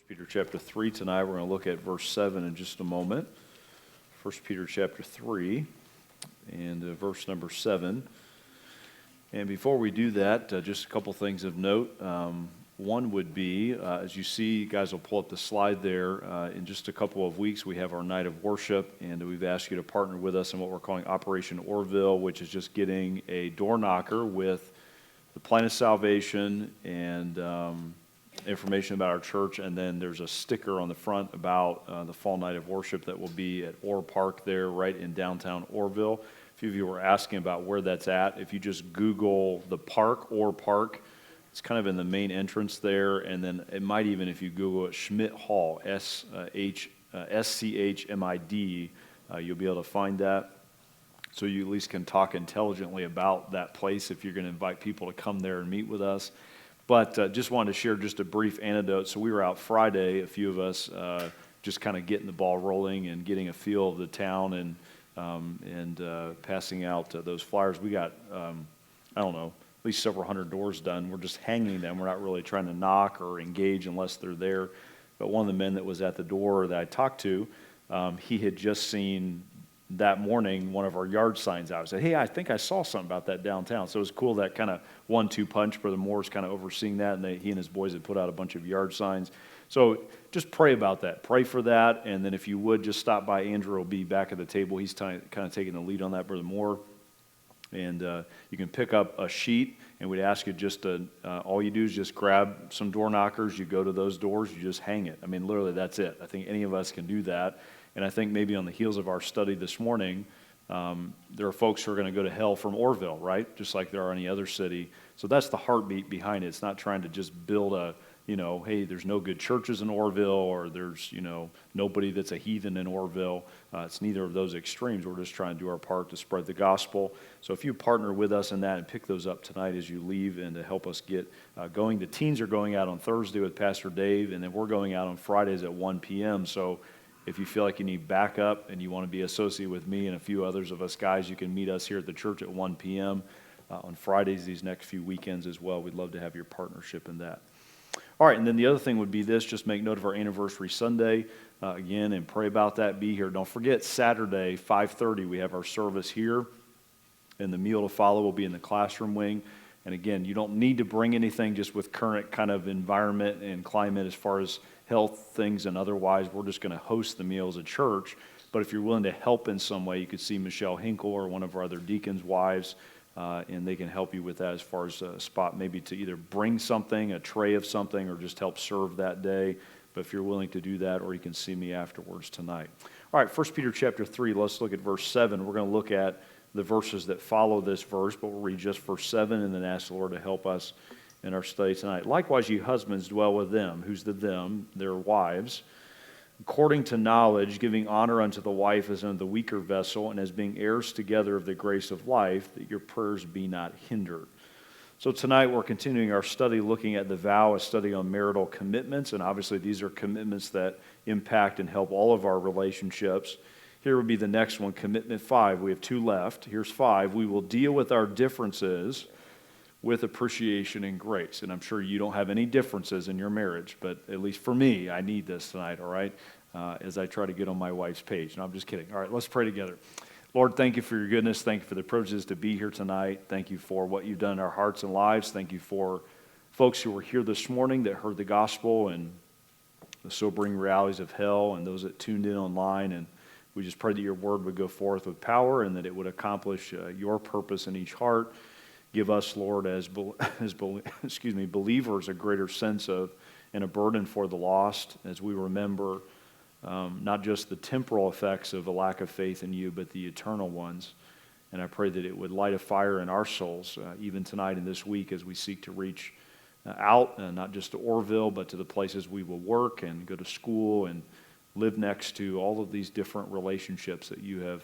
Peter chapter 3 tonight. We're going to look at verse 7 in just a moment. 1 Peter chapter 3 and verse number 7. And before we do that, just a couple things of note. One would be, as you see, you guys will pull up the slide there. In just a couple of weeks, we have our night of worship, and we've asked you to partner with us in what we're calling Operation Orville, which is just getting a door knocker with the plan of salvation and information about our church, and then there's a sticker on the front about the fall night of worship that will be at Orr Park there, right in downtown Orrville. A few of you were asking about where that's at. If you just Google the park, Orr Park, it's kind of in the main entrance there, and then it might even, if you Google it, Schmidt Hall, SCHMID, you'll be able to find that. So you at least can talk intelligently about that place if you're going to invite people to come there and meet with us. But just wanted to share just a brief anecdote. So we were out Friday, a few of us, just kind of getting the ball rolling and getting a feel of the town and passing out those flyers. We got, I don't know, at least several hundred doors done. We're just hanging them. We're not really trying to knock or engage unless they're there. But one of the men that was at the door that I talked to, he had just seen that morning one of our yard signs out. I said, hey, I think I saw something about that downtown. So it was cool, that kind of 1-2 punch. Brother Moore's kind of overseeing that, and he and his boys had put out a bunch of yard signs. So just pray about that. Pray for that, and then if you would, just stop by. Andrew will be back at the table. He's kind of taking the lead on that, Brother Moore. And you can pick up a sheet, and we'd ask you just to, all you do is just grab some door knockers. You go to those doors, you just hang it. I mean, literally, that's it. I think any of us can do that. And I think maybe on the heels of our study this morning, there are folks who are going to go to hell from Orrville, right? Just like there are any other city. So that's the heartbeat behind it. It's not trying to just build a, hey, there's no good churches in Orrville, or there's, nobody that's a heathen in Orrville. It's neither of those extremes. We're just trying to do our part to spread the gospel. So if you partner with us in that and pick those up tonight as you leave and to help us get going. The teens are going out on Thursday with Pastor Dave, and then we're going out on Fridays at 1 p.m. So if you feel like you need backup and you want to be associated with me and a few others of us guys, you can meet us here at the church at 1 p.m. On Fridays these next few weekends as well. We'd love to have your partnership in that. All right, and then the other thing would be this. Just make note of our anniversary Sunday again and pray about that. Be here. Don't forget, Saturday, 5:30, we have our service here, and the meal to follow will be in the classroom wing. And again, you don't need to bring anything just with current kind of environment and climate as far as health things and otherwise. We're just going to host the meal as a church. But if you're willing to help in some way, you could see Michelle Hinkle or one of our other deacons' wives, and they can help you with that as far as a spot maybe to either bring something, a tray of something, or just help serve that day. But if you're willing to do that, or you can see me afterwards tonight. All right, 1 Peter chapter 3, let's look at verse 7. We're going to look at the verses that follow this verse, but we'll read just verse 7 and then ask the Lord to help us in our study tonight. Likewise, you husbands, dwell with them. Who's the them? Their wives. According to knowledge, giving honor unto the wife as unto the weaker vessel, and as being heirs together of the grace of life, that your prayers be not hindered. So tonight we're continuing our study looking at the vow, a study on marital commitments, and obviously these are commitments that impact and help all of our relationships. Here would be the next one, commitment 5. We have 2 left. Here's 5. We will deal with our differences with appreciation and grace. And I'm sure you don't have any differences in your marriage, but at least for me, I need this tonight, all right, as I try to get on my wife's page. No, I'm just kidding. All right, let's pray together. Lord, thank you for your goodness. Thank you for the privileges to be here tonight. Thank you for what you've done in our hearts and lives. Thank you for folks who were here this morning that heard the gospel and the sobering realities of hell, and those that tuned in online. And we just pray that your word would go forth with power and that it would accomplish your purpose in each heart. Give us, Lord, as believers, a greater sense of and a burden for the lost as we remember not just the temporal effects of a lack of faith in you, but the eternal ones. And I pray that it would light a fire in our souls, even tonight and this week as we seek to reach out, not just to Orrville, but to the places we will work and go to school and live next to, all of these different relationships that you have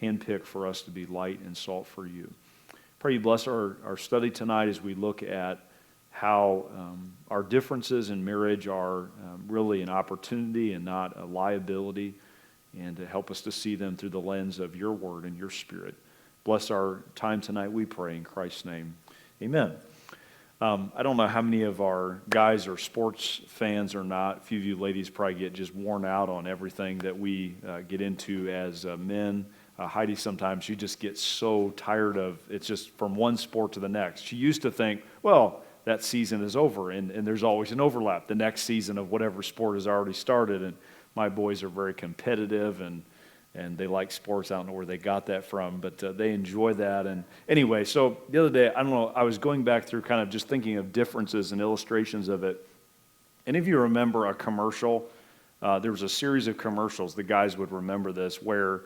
handpicked for us to be light and salt for you. Pray you bless our study tonight as we look at how our differences in marriage are really an opportunity and not a liability, and to help us to see them through the lens of your word and your spirit. Bless our time tonight, we pray in Christ's name. Amen. I don't know how many of our guys are sports fans or not. A few of you ladies probably get just worn out on everything that we get into as men. Heidi, sometimes she just gets so tired of it's just from one sport to the next. She used to think, well, that season is over, and there's always an overlap. The next season of whatever sport has already started, and my boys are very competitive, and they like sports. I don't know where they got that from, but they enjoy that. And anyway, so the other day, I don't know, I was going back through kind of just thinking of differences and illustrations of it. Any of you remember a commercial? There was a series of commercials, the guys would remember this, where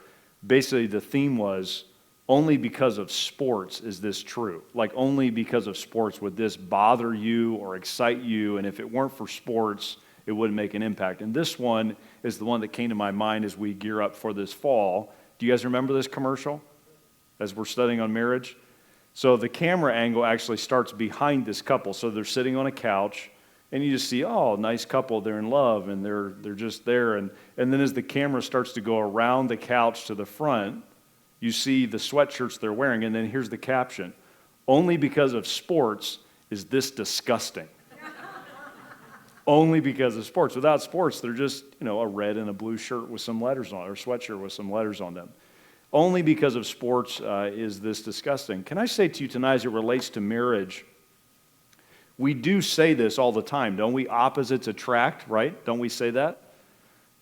basically the theme was, only because of sports is this true. Like, only because of sports would this bother you or excite you, and if it weren't for sports, it wouldn't make an impact. And this one is the one that came to my mind as we gear up for this fall. Do you guys remember this commercial as we're studying on marriage? So the camera angle actually starts behind this couple. So they're sitting on a couch, and you just see, oh, nice couple, they're in love, and they're just there. And then as the camera starts to go around the couch to the front, you see the sweatshirts they're wearing, and then here's the caption, only because of sports is this disgusting. Only because of sports. Without sports, they're just, a red and a blue shirt with some letters on it, or sweatshirt with some letters on them. Only because of sports is this disgusting. Can I say to you tonight, as it relates to marriage, we do say this all the time, don't we? Opposites attract, right? Don't we say that?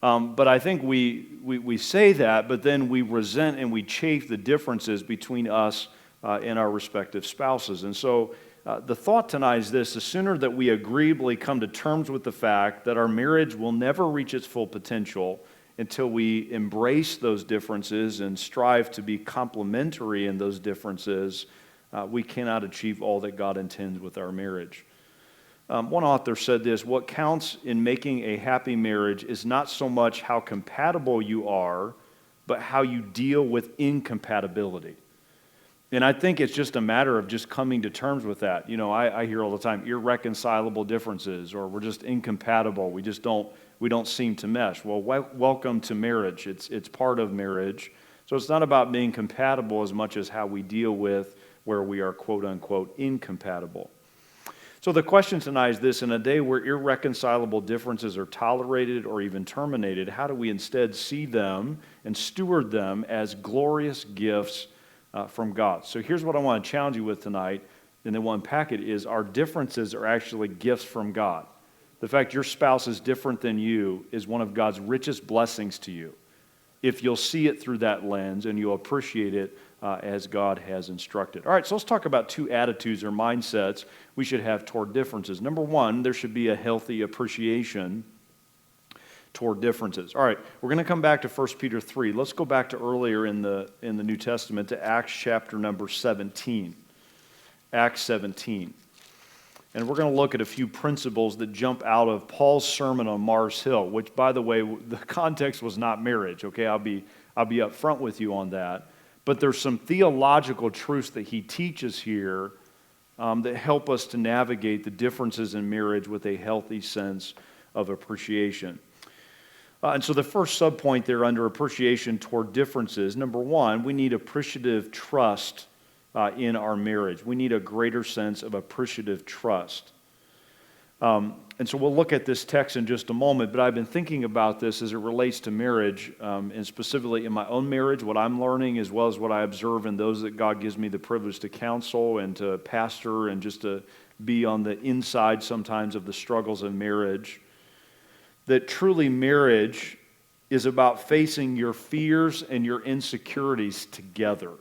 But I think we say that, but then we resent and we chafe the differences between us and our respective spouses. And so the thought tonight is this: the sooner that we agreeably come to terms with the fact that our marriage will never reach its full potential until we embrace those differences and strive to be complementary in those differences, we cannot achieve all that God intends with our marriage. One author said this: what counts in making a happy marriage is not so much how compatible you are, but how you deal with incompatibility. And I think it's just a matter of just coming to terms with that. I hear all the time, irreconcilable differences, or we're just incompatible. We don't seem to mesh. Well, welcome to marriage. It's part of marriage. So it's not about being compatible as much as how we deal with where we are, quote unquote, incompatible. So the question tonight is this: in a day where irreconcilable differences are tolerated or even terminated, how do we instead see them and steward them as glorious gifts from God? So here's what I want to challenge you with tonight, and then we'll unpack it, is our differences are actually gifts from God. The fact your spouse is different than you is one of God's richest blessings to you, if you'll see it through that lens and you'll appreciate it as God has instructed. All right, so let's talk about two attitudes or mindsets we should have toward differences. Number one, there should be a healthy appreciation toward differences. All right, we're going to come back to 1 Peter 3. Let's go back to earlier in the New Testament, to Acts chapter number 17. Acts 17. And we're going to look at a few principles that jump out of Paul's sermon on Mars Hill, which, by the way, the context was not marriage, okay? I'll be up front with you on that. But there's some theological truths that he teaches here that help us to navigate the differences in marriage with a healthy sense of appreciation. And so the first subpoint there under appreciation toward differences, number one, we need appreciative trust in our marriage. We need a greater sense of appreciative trust. And so we'll look at this text in just a moment, but I've been thinking about this as it relates to marriage, and specifically in my own marriage, what I'm learning, as well as what I observe in those that God gives me the privilege to counsel and to pastor and just to be on the inside sometimes of the struggles of marriage, that truly marriage is about facing your fears and your insecurities together.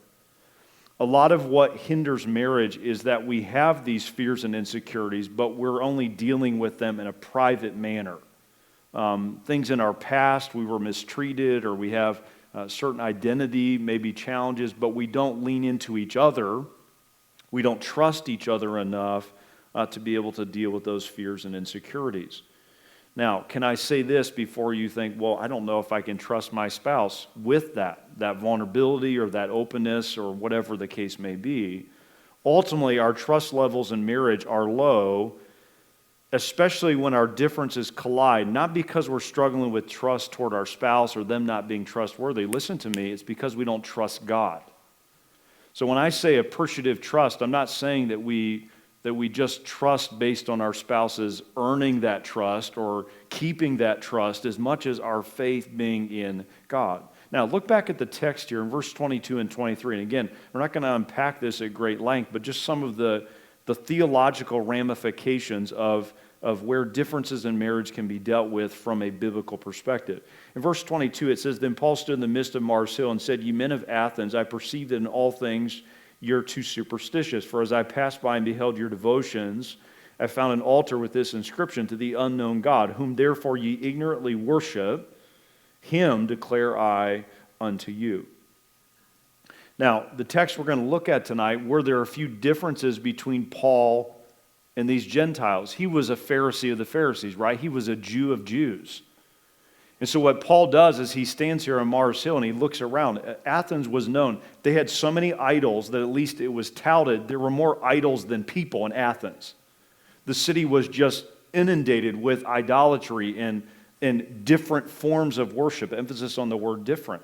A lot of what hinders marriage is that we have these fears and insecurities, but we're only dealing with them in a private manner. Things in our past, we were mistreated, or we have certain identity, maybe challenges, but we don't lean into each other. We don't trust each other enough to be able to deal with those fears and insecurities. Now, can I say this before you think, well, I don't know if I can trust my spouse with that vulnerability or that openness or whatever the case may be? Ultimately, our trust levels in marriage are low, especially when our differences collide, not because we're struggling with trust toward our spouse or them not being trustworthy. Listen to me, it's because we don't trust God. So when I say appreciative trust, I'm not saying that that we just trust based on our spouses earning that trust or keeping that trust as much as our faith being in God. Now, look back at the text here in verse 22 and 23. And again, we're not going to unpack this at great length, but just some of the theological ramifications of where differences in marriage can be dealt with from a biblical perspective. In verse 22, it says, "Then Paul stood in the midst of Mars Hill and said, 'Ye men of Athens, I perceive that in all things you're too superstitious. For as I passed by and beheld your devotions, I found an altar with this inscription, to the unknown God, whom therefore ye ignorantly worship, him declare I unto you.'" Now, the text we're going to look at tonight, where there are a few differences between Paul and these Gentiles. He was a Pharisee of the Pharisees, right? He was a Jew of Jews. And so what Paul does is he stands here on Mars Hill and he looks around. Athens was known. They had so many idols that at least it was touted there were more idols than people in Athens. The city was just inundated with idolatry and different forms of worship, emphasis on the word different.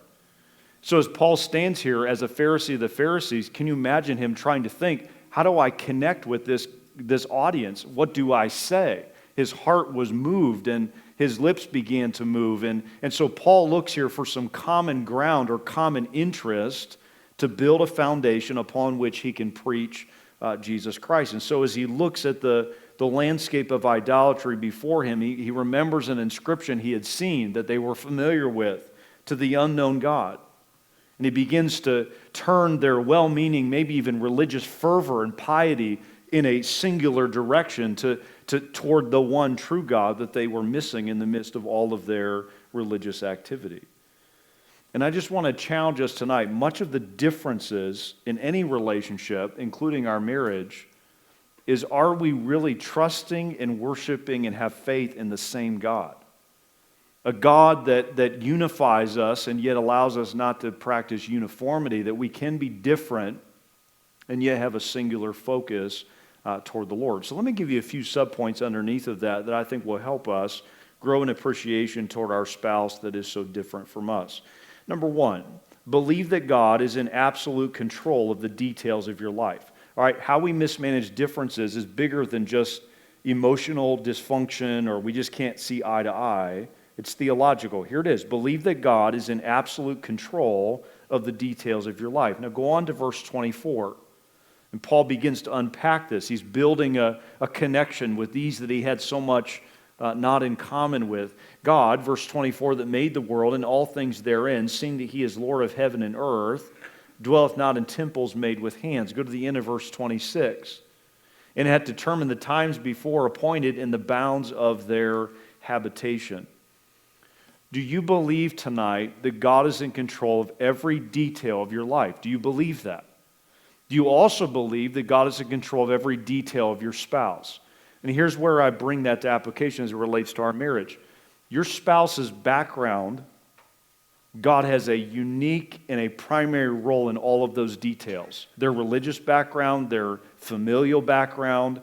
So as Paul stands here as a Pharisee of the Pharisees, can you imagine him trying to think, how do I connect with this audience? What do I say? His heart was moved and his lips began to move. And so Paul looks here for some common ground or common interest to build a foundation upon which he can preach Jesus Christ. And so as he looks at the landscape of idolatry before him, he remembers an inscription he had seen that they were familiar with, to the unknown God. And he begins to turn their well-meaning, maybe even religious fervor and piety in a singular direction toward the one true God that they were missing in the midst of all of their religious activity. And I just want to challenge us tonight, much of the differences in any relationship, including our marriage, is, are we really trusting and worshiping and have faith in the same God? A God that unifies us and yet allows us not to practice uniformity, that we can be different and yet have a singular focus toward the Lord. So let me give you a few subpoints underneath of that I think will help us grow an appreciation toward our spouse that is so different from us. Number one, believe that God is in absolute control of the details of your life. All right, how we mismanage differences is bigger than just emotional dysfunction or we just can't see eye to eye. It's theological. Here it is. Believe that God is in absolute control of the details of your life. Now go on to verse 24. And Paul begins to unpack this. He's building a connection with these that he had so much not in common with. God, verse 24, that made the world and all things therein, seeing that he is Lord of heaven and earth, dwelleth not in temples made with hands. Go to the end of verse 26. And had determined the times before appointed in the bounds of their habitation. Do you believe tonight that God is in control of every detail of your life? Do you believe that? Do you also believe that God is in control of every detail of your spouse? And here's where I bring that to application as it relates to our marriage. Your spouse's background, God has a unique and a primary role in all of those details. Their religious background, their familial background,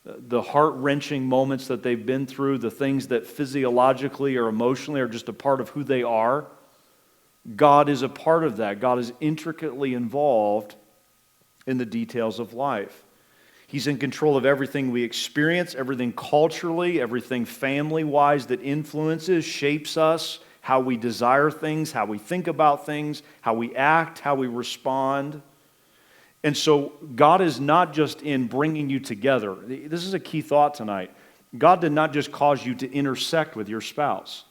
the heart-wrenching moments that they've been through, the things that physiologically or emotionally are just a part of who they are. God is a part of that. God is intricately involved in the details of life. He's in control of everything we experience, everything culturally, everything family-wise that influences, shapes us, how we desire things, how we think about things, how we act, how we respond. And so God is not just in bringing you together. This is a key thought tonight. God did not just cause you to intersect with your spouse.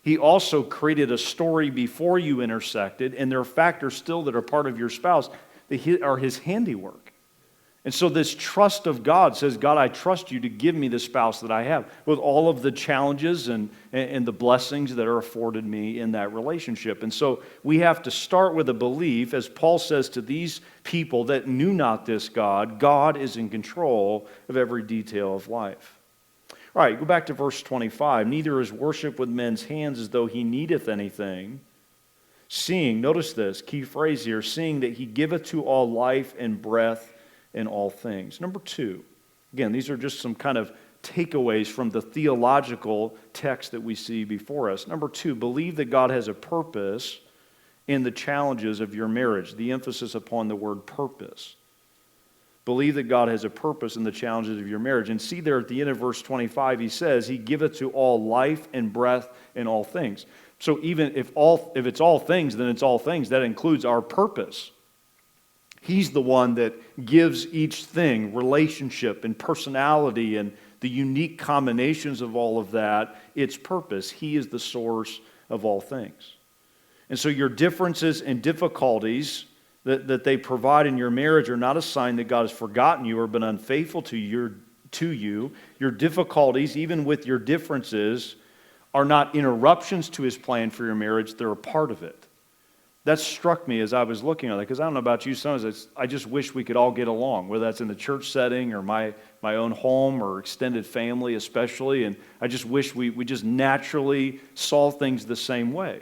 He also created a story before you intersected, and there are factors still that are part of your spouse that are his handiwork. And so this trust of God says, God, I trust you to give me the spouse that I have with all of the challenges and the blessings that are afforded me in that relationship. And so we have to start with a belief, as Paul says to these people that knew not this God, God is in control of every detail of life. All right, go back to verse 25. Neither is worship with men's hands as though he needeth anything. Seeing, notice this, key phrase here, seeing that he giveth to all life and breath in all things. Number two, again, these are just some kind of takeaways from the theological text that we see before us. Number two, believe that God has a purpose in the challenges of your marriage. The emphasis upon the word purpose. Believe that God has a purpose in the challenges of your marriage. And see there at the end of verse 25, he says, he giveth to all life and breath in all things. So even if it's all things, then it's all things. That includes our purpose. He's the one that gives each thing relationship and personality and the unique combinations of all of that, its purpose. He is the source of all things. And so your differences and difficulties that they provide in your marriage are not a sign that God has forgotten you or been unfaithful to you. Your difficulties, even with your differences, are not interruptions to His plan for your marriage. They're a part of it. That struck me as I was looking at it, because I don't know about you, sometimes I just wish we could all get along, whether that's in the church setting or my own home or extended family especially, and I just wish we just naturally saw things the same way.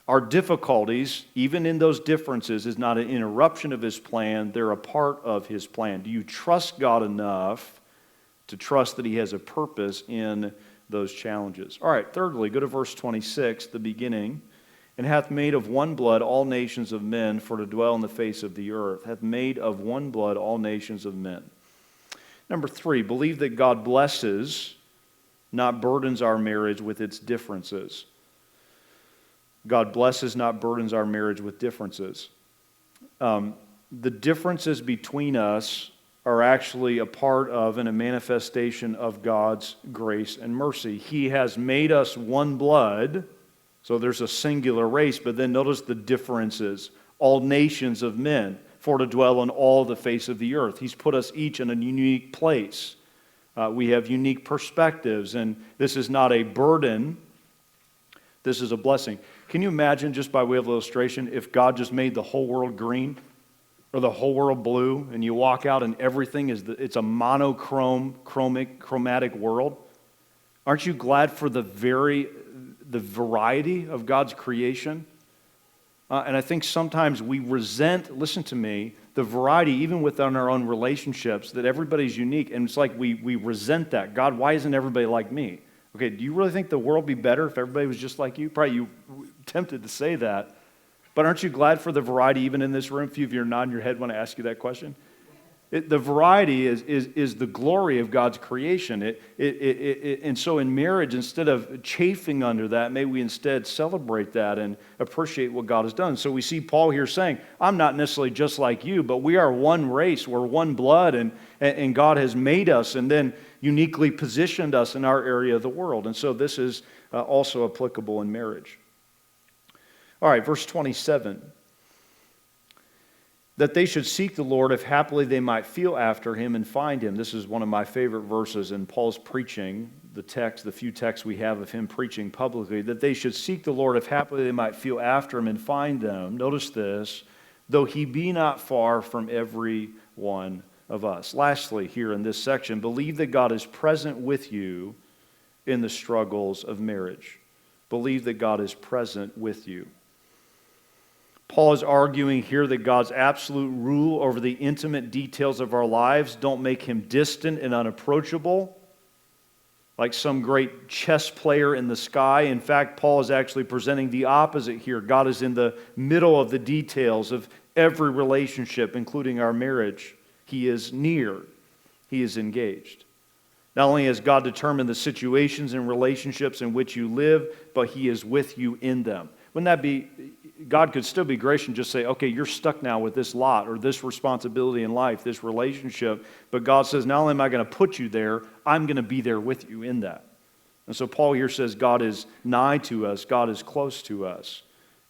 Our difficulties, even in those differences, is not an interruption of His plan. They're a part of His plan. Do you trust God enough to trust that He has a purpose in those challenges? All right, thirdly, go to verse 26, the beginning. And hath made of one blood all nations of men for to dwell in the face of the earth. Hath made of one blood all nations of men. Number 3, believe that God blesses, not burdens our marriage with its differences. God blesses, not burdens our marriage with differences. The differences between us are actually a part of and a manifestation of God's grace and mercy. He has made us one blood, so there's a singular race, but then notice the differences. All nations of men, for to dwell on all the face of the earth. He's put us each in a unique place. We have unique perspectives, and this is not a burden. This is a blessing. Can you imagine, just by way of illustration, if God just made the whole world green or the whole world blue, and you walk out and everything it's a chromatic world? Aren't you glad for the variety of God's creation? And I think sometimes we resent, listen to me, the variety even within our own relationships, that everybody's unique, and it's like we resent that. God, why isn't everybody like me? Okay, do you really think the world would be better if everybody was just like you? Probably you tempted to say that. But aren't you glad for the variety even in this room? A few of you are nodding your head when I ask you that question. The variety is the glory of God's creation. And so in marriage, instead of chafing under that, may we instead celebrate that and appreciate what God has done. So we see Paul here saying, I'm not necessarily just like you, but we are one race, we're one blood, and God has made us and then uniquely positioned us in our area of the world. And so this is also applicable in marriage. All right, verse 27. That they should seek the Lord, if happily they might feel after Him and find Him. This is one of my favorite verses in Paul's preaching, the few texts we have of him preaching publicly, that they should seek the Lord, if happily they might feel after Him and find them. Notice this, though He be not far from every one of us. Lastly, here in this section, believe that God is present with you in the struggles of marriage. Believe that God is present with you. Paul is arguing here that God's absolute rule over the intimate details of our lives don't make Him distant and unapproachable, like some great chess player in the sky. In fact, Paul is actually presenting the opposite here. God is in the middle of the details of every relationship, including our marriage. He is near. He is engaged. Not only has God determined the situations and relationships in which you live, but He is with you in them. Wouldn't that be... God could still be gracious and just say, okay, you're stuck now with this lot or this responsibility in life, this relationship. But God says, not only am I going to put you there, I'm going to be there with you in that. And so Paul here says God is nigh to us, God is close to us,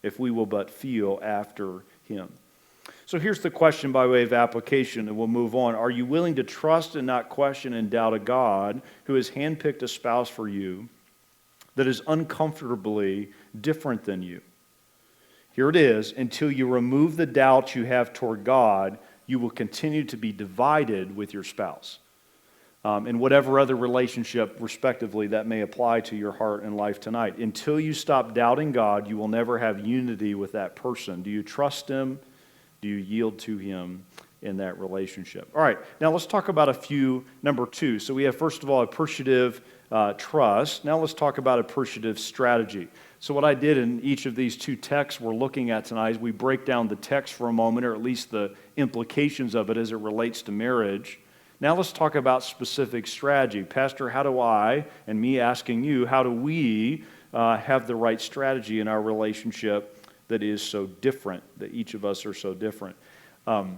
if we will but feel after Him. So here's the question by way of application, and we'll move on. Are you willing to trust and not question and doubt a God who has handpicked a spouse for you that is uncomfortably different than you? Here it is, until you remove the doubts you have toward God, you will continue to be divided with your spouse. And whatever other relationship, respectively, that may apply to your heart and life tonight. Until you stop doubting God, you will never have unity with that person. Do you trust Him? Do you yield to Him in that relationship? All right, now let's talk about a few, number 2. So we have, first of all, appreciative trust. Now let's talk about appreciative strategy. So what I did in each of these two texts we're looking at tonight is we break down the text for a moment, or at least the implications of it as it relates to marriage. Now let's talk about specific strategy. Pastor, how do I, and me asking you, how do we have the right strategy in our relationship that is so different, that each of us are so different? The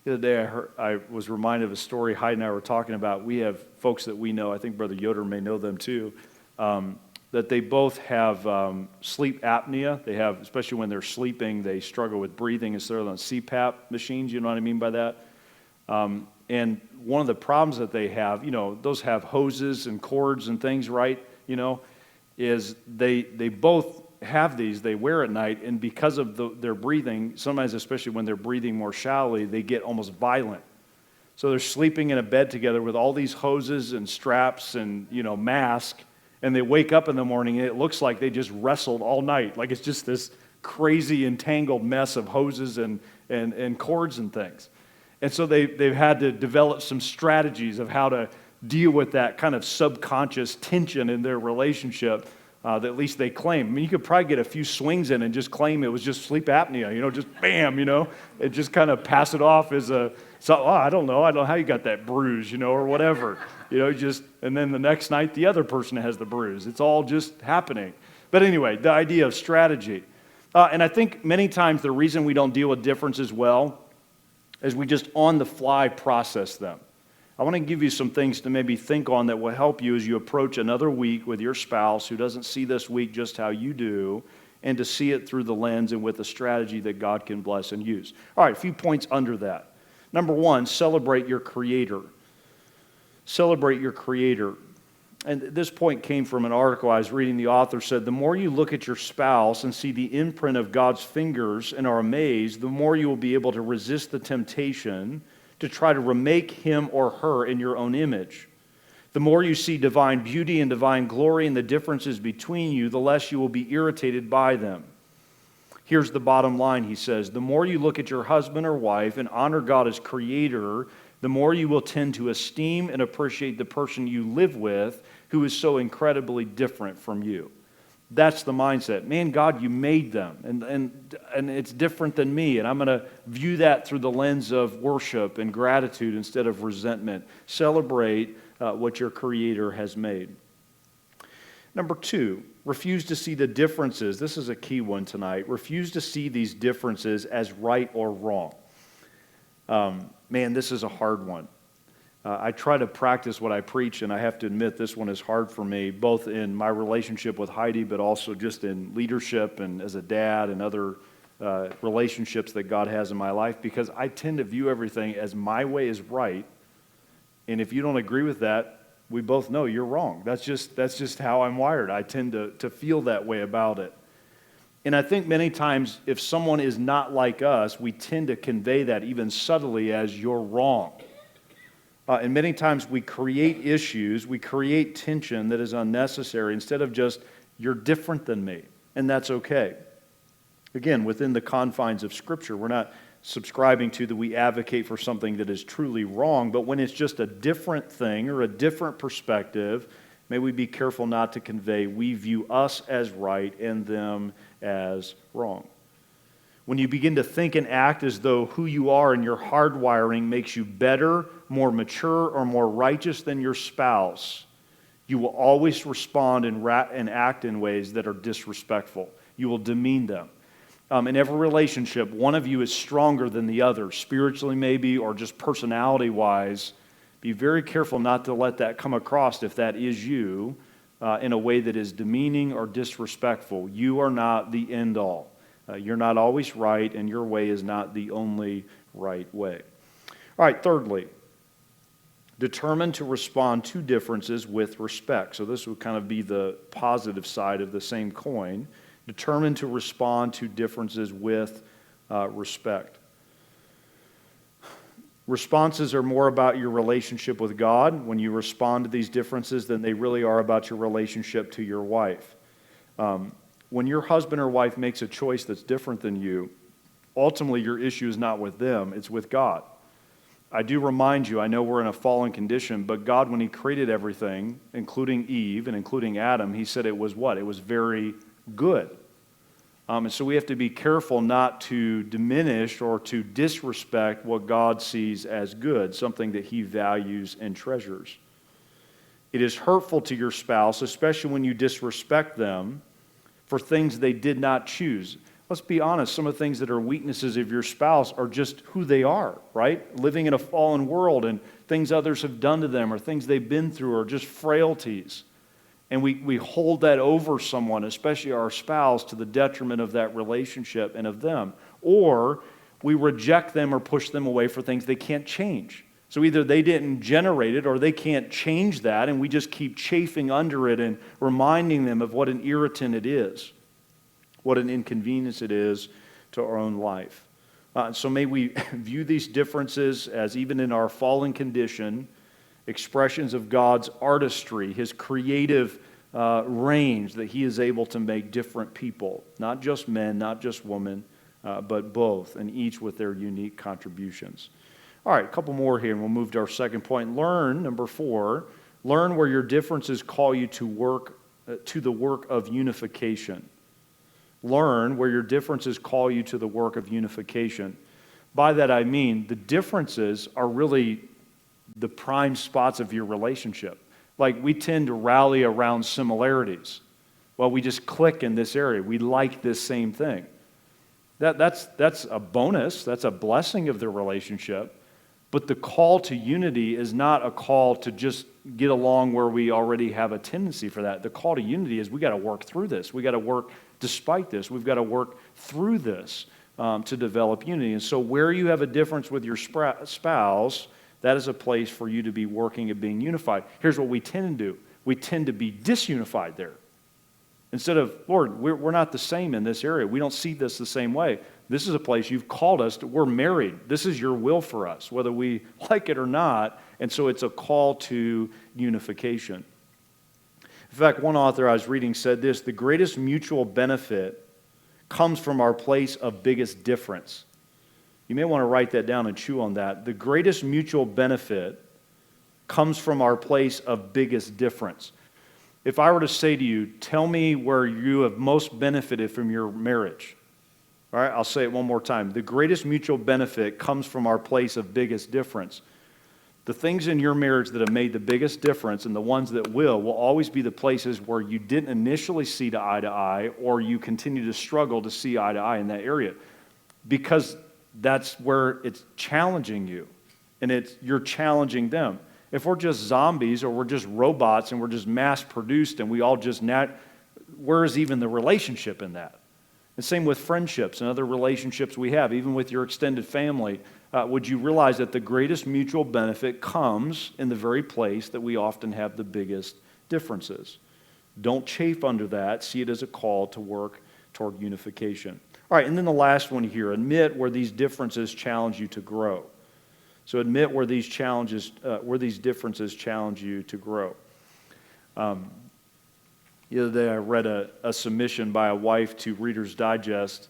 other day I was reminded of a story Heidi and I were talking about. We have folks that we know, I think Brother Yoder may know them too, that they both have sleep apnea. They have, especially when they're sleeping, they struggle with breathing instead of on CPAP machines, you know what I mean by that? And one of the problems that they have, those have hoses and cords and things, right? Is they both have these, they wear at night, and because of their breathing, sometimes especially when they're breathing more shallowly, they get almost violent. So they're sleeping in a bed together with all these hoses and straps and, mask, and they wake up in the morning and it looks like they just wrestled all night. Like it's just this crazy entangled mess of hoses and cords and things. And so they've had to develop some strategies of how to deal with that kind of subconscious tension in their relationship that at least they claim. I mean, you could probably get a few swings in and just claim it was just sleep apnea, just bam, and just kind of pass it off as I don't know how you got that bruise, or whatever, and then the next night the other person has the bruise. It's all just happening. But anyway, the idea of strategy. And I think many times the reason we don't deal with differences well is we just on the fly process them. I want to give you some things to maybe think on that will help you as you approach another week with your spouse who doesn't see this week just how you do, and to see it through the lens and with a strategy that God can bless and use. All right, a few points under that. Number one, celebrate your Creator. Celebrate your Creator. And this point came from an article I was reading. The author said, the more you look at your spouse and see the imprint of God's fingers and are amazed, the more you will be able to resist the temptation to try to remake him or her in your own image. The more you see divine beauty and divine glory and the differences between you, the less you will be irritated by them. Here's the bottom line, he says. The more you look at your husband or wife and honor God as Creator, the more you will tend to esteem and appreciate the person you live with who is so incredibly different from you. That's the mindset. Man, God, you made them, and it's different than me, and I'm going to view that through the lens of worship and gratitude instead of resentment. Celebrate what your Creator has made. Number two, refuse to see the differences. This is a key one tonight. Refuse to see these differences as right or wrong. Man, this is a hard one. I try to practice what I preach, and I have to admit this one is hard for me, both in my relationship with Heidi, but also just in leadership and as a dad and other relationships that God has in my life, because I tend to view everything as my way is right, and if you don't agree with that, we both know you're wrong. That's just how I'm wired. I tend to feel that way about it. And I think many times if someone is not like us, we tend to convey that even subtly as you're wrong. And many times we create issues, we create tension that is unnecessary instead of just, you're different than me, and that's okay. Again, within the confines of Scripture, we're not subscribing to that we advocate for something that is truly wrong, but when it's just a different thing or a different perspective, may we be careful not to convey we view us as right and them as wrong. When you begin to think and act as though who you are and your hardwiring makes you better, more mature, or more righteous than your spouse, you will always respond and act in ways that are disrespectful. You will demean them. In every relationship, one of you is stronger than the other, spiritually maybe, or just personality-wise. Be very careful not to let that come across, if that is you, in a way that is demeaning or disrespectful. You are not the end-all. You're not always right, and your way is not the only right way. All right, thirdly, determine to respond to differences with respect. So this would kind of be the positive side of the same coin. Determine to respond to differences with respect. Responses are more about your relationship with God when you respond to these differences than they really are about your relationship to your wife. When your husband or wife makes a choice that's different than you, ultimately your issue is not with them, it's with God. I do remind you, I know we're in a fallen condition, but God, when He created everything, including Eve and including Adam, He said it was what? It was very good. And so we have to be careful not to diminish or to disrespect what God sees as good, something that He values and treasures. It is hurtful to your spouse, especially when you disrespect them for things they did not choose. Let's be honest, some of the things that are weaknesses of your spouse are just who they are, right? Living in a fallen world and things others have done to them or things they've been through are just frailties. And we hold that over someone, especially our spouse, to the detriment of that relationship and of them. Or we reject them or push them away for things they can't change. So either they didn't generate it or they can't change that, and we just keep chafing under it and reminding them of what an irritant it is, what an inconvenience it is to our own life. So may we view these differences as, even in our fallen condition, expressions of God's artistry, His creative range that He is able to make different people, not just men, not just women, but both, and each with their unique contributions. All right, a couple more here, and we'll move to our second point. Learn, number 4, learn where your differences call you to work, to the work of unification. Learn where your differences call you to the work of unification. By that I mean the differences are really the prime spots of your relationship. Like, we tend to rally around similarities. Well, we just click in this area. We like this same thing. That's a bonus. That's a blessing of the relationship. But the call to unity is not a call to just get along where we already have a tendency for that. The call to unity is we got to work through this. We got to work despite this. We've got to work through this to develop unity. And so where you have a difference with your spouse, that is a place for you to be working at being unified. Here's what we tend to do. We tend to be disunified there. Instead of, Lord, we're not the same in this area. We don't see this the same way. This is a place you've called us to. We're married. This is your will for us, whether we like it or not. And so it's a call to unification. In fact, one author I was reading said this: the greatest mutual benefit comes from our place of biggest difference. You may want to write that down and chew on that. The greatest mutual benefit comes from our place of biggest difference. If I were to say to you, tell me where you have most benefited from your marriage. All right, I'll say it one more time. The greatest mutual benefit comes from our place of biggest difference. The things in your marriage that have made the biggest difference, and the ones that will always be the places where you didn't initially see eye to eye, or you continue to struggle to see eye to eye in that area. Because that's where it's challenging you, and you're challenging them. If we're just zombies or we're just robots and we're just mass-produced and we all just where is even the relationship in that? And same with friendships and other relationships we have, even with your extended family. Would you realize that the greatest mutual benefit comes in the very place that we often have the biggest differences? Don't chafe under that. See it as a call to work toward unification. All right, and then the last one here, admit where these differences challenge you to grow. So admit where these differences challenge you to grow. The other day I read a submission by a wife to Reader's Digest.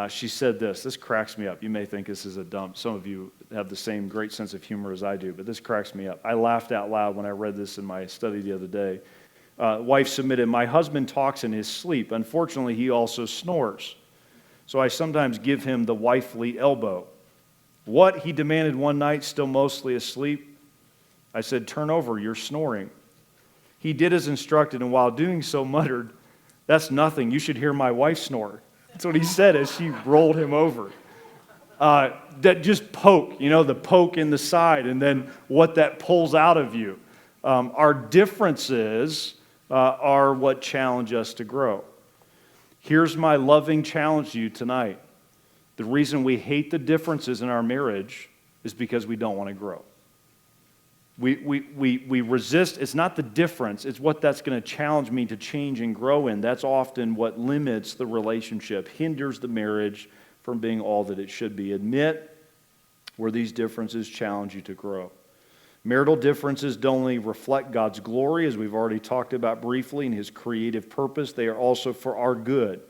She said this cracks me up. You may think this is a dump. Some of you have the same great sense of humor as I do, but this cracks me up. I laughed out loud when I read this in my study the other day. Wife submitted, my husband talks in his sleep. Unfortunately, he also snores. So I sometimes give him the wifely elbow. What? He demanded one night, still mostly asleep. I said, turn over, you're snoring. He did as instructed, and while doing so muttered, that's nothing, you should hear my wife snore. That's what he said as she rolled him over. That just poke, the poke in the side, and then what that pulls out of you. Our differences are what challenge us to grow. Here's my loving challenge to you tonight. The reason we hate the differences in our marriage is because we don't want to grow. We resist. It's not the difference. It's what that's going to challenge me to change and grow in. That's often what limits the relationship, hinders the marriage from being all that it should be. Admit where these differences challenge you to grow. Marital differences don't only reflect God's glory, as we've already talked about briefly, and His creative purpose. They are also for our good,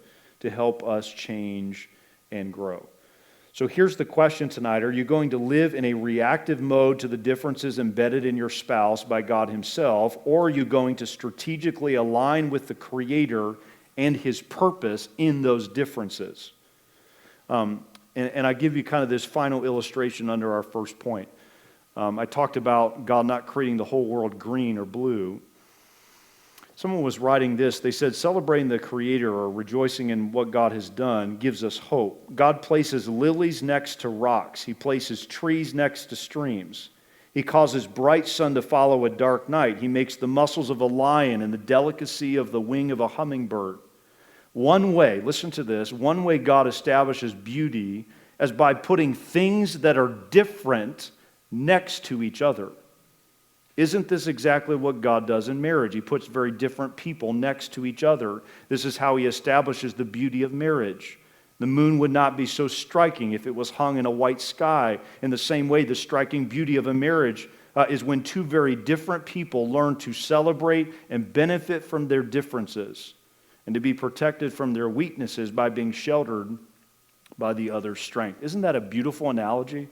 to help us change and grow. So here's the question tonight. Are you going to live in a reactive mode to the differences embedded in your spouse by God Himself, or are you going to strategically align with the Creator and His purpose in those differences. And I give you kind of this final illustration under our first point. I talked about God not creating the whole world green or blue. Someone was writing this. They said, celebrating the Creator or rejoicing in what God has done gives us hope. God places lilies next to rocks. He places trees next to streams. He causes bright sun to follow a dark night. He makes the muscles of a lion and the delicacy of the wing of a hummingbird. One way, listen to this, one way God establishes beauty is by putting things that are different next to each other. Isn't this exactly what God does in marriage? He puts very different people next to each other. This is how He establishes the beauty of marriage. The moon would not be so striking if it was hung in a white sky. In the same way, the striking beauty of a marriage is when two very different people learn to celebrate and benefit from their differences and to be protected from their weaknesses by being sheltered by the other's strength. Isn't that a beautiful analogy?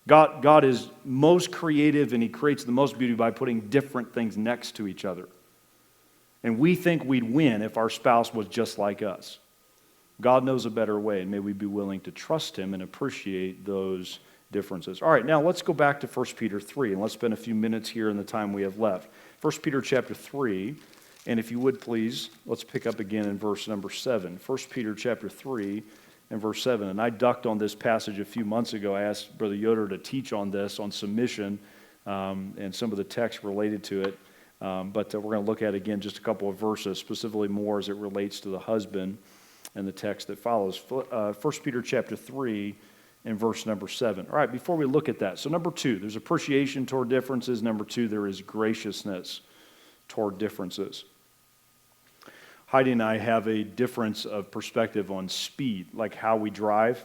God is most creative, and He creates the most beauty by putting different things next to each other. And we think we'd win if our spouse was just like us. God knows a better way, and may we be willing to trust Him and appreciate those differences. All right, now let's go back to 1 Peter 3, and let's spend a few minutes here in the time we have left. 1 Peter chapter 3, and if you would please, let's pick up again in verse number 7. 1 Peter chapter 3 and verse 7. And I ducked on this passage a few months ago. I asked Brother Yoder to teach on this, on submission, and some of the text related to it. But we're going to look at again just a couple of verses, specifically more as it relates to the husband and the text that follows. 1 Peter chapter 3 and verse number 7. All right, before we look at that, so number 2, there's appreciation toward differences. Number 2, there is graciousness toward differences. Heidi and I have a difference of perspective on speed, like how we drive.